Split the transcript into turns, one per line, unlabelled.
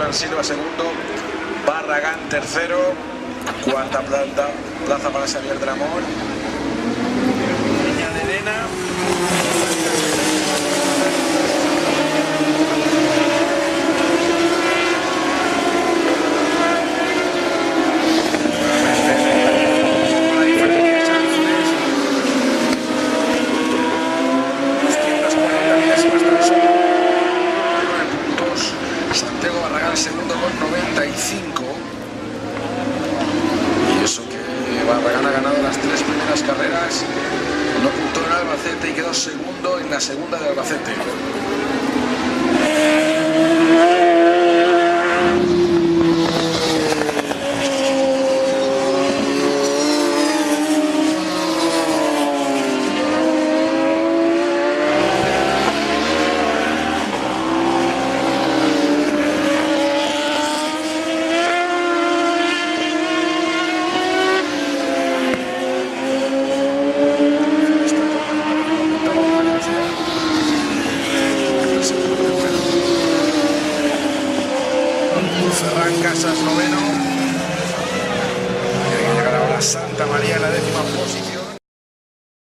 Fran Silva segundo, Barragán tercero, cuarta plaza para Xavier Dramón, Niña de Nena. Santiago Barragán segundo con 95, y eso que Barragán ha ganado las 3 primeras carreras, no puntó en Albacete y quedó segundo en la segunda de Albacete. Ferran Casas noveno, hay que llegar ahora a Santa María en la 10ª posición.